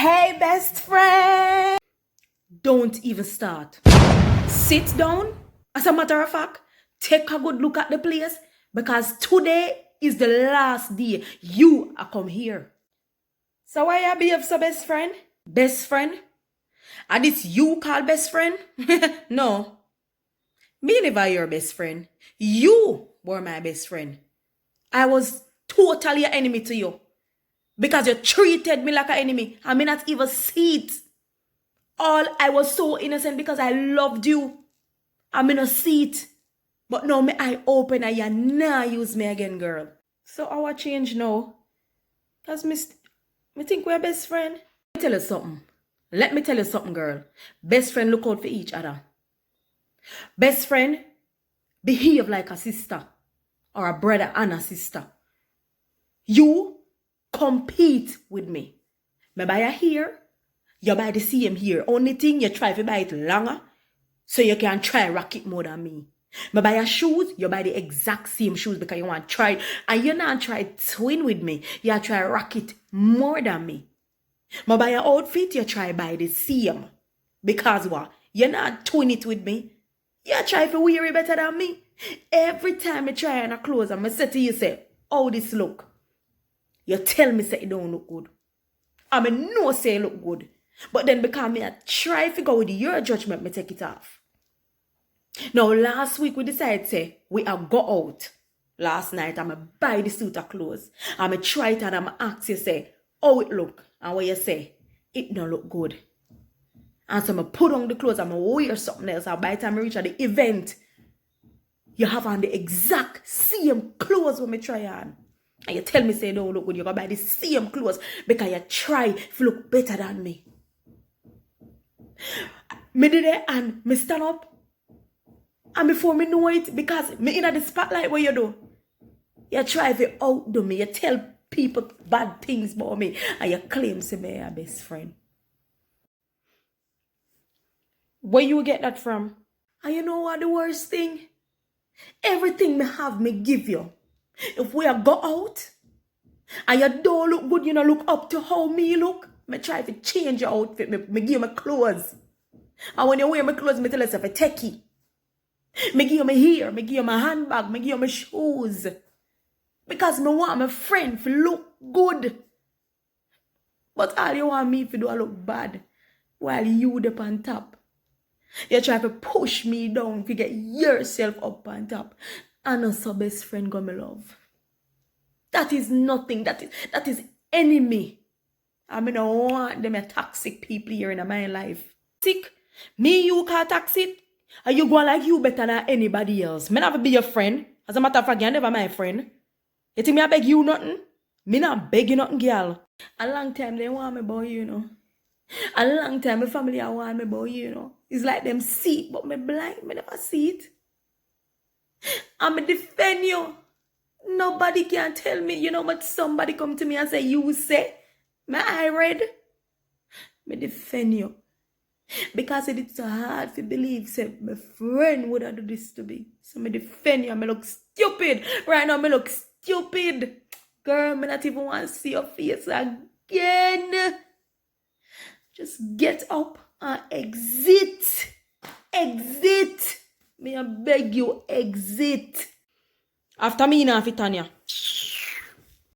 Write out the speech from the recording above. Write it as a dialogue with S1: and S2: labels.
S1: Hey, best friend! Don't even start. Sit down. As a matter of fact, take a good look at the place because today is the last day you are come here. So why you behave so, best friend? Best friend? And it's you call best friend? No. Me never your best friend. You were my best friend. I was totally an enemy to you. Because you treated me like an enemy. I may not even see it. All I was so innocent because I loved you. I may not see it. But now me I open and you nah use me again, girl. So our change now. Because me think we're best friend. Let me tell you something. Let me tell you something, girl. Best friend look out for each other. Best friend behave like a sister. Or a brother and a sister. You compete with me. Me buy a hair, you buy the same hair. Only thing you try to buy it longer, so you can try rock it more than me. Me buy a shoes, you buy the exact same shoes because you want to try. And you not try twin with me, you try rock it more than me. Me buy a outfit, you try buy the same. Because what? You not twin it with me. You try to wear it better than me. Every time I try on a clothes, I say to you, say, how this look? You tell me say it don't look good. I mean, no say it look good. But then because me I try to go with your judgment, me take it off. Now, last week we decided say we are go out. Last night I'm buy the suit of clothes. I'm try it and I'm ask you say, how it look? And what you say, it don't look good. And so I put on the clothes, I'm wear something else. And by the time I reach at the event, you have on the exact same clothes when me try on. And you tell me say don't look good, you go buy the same clothes because you try to look better than me. Me did it and me stand up. And before me know it, because me in the spotlight what you do. You try to outdo me, you tell people bad things about me, and you claim to be your best friend. Where you get that from? And you know what the worst thing? Everything me have, me give you. If we go out, and you don't look good, you know, look up to how me look, me try to change your outfit, me give you my clothes. And when you wear my clothes, me tell yourself a techie. Me give you my hair, me give you my handbag, me give you my shoes. Because me want my friend to look good. But all you want me to do I look bad while you up on top. You try to push me down to get yourself up on top. And also best friend go me love. That is nothing. That is enemy. I mean, I want them a toxic people here in my life. Sick. Me, you can't toxic. And you go like you better than anybody else. Me never be your friend. As a matter of fact, you're never my friend. You think me I beg you nothing? Me not beg you nothing, girl. A long time they want me about you know. A long time my family I want me about you know. It's like them see it, but me blind. Me never see it. I'ma defend you. Nobody can tell me, you know what, somebody come to me and say, you say, my eye red. Me defend you. Because it's so hard to believe, say, my friend would have do this to me. So me defend you and me look stupid. Right now, me look stupid. Girl, me not even want to see your face again. Just get up and exit. Exit. Me I beg you, exit. After me now, Tanya.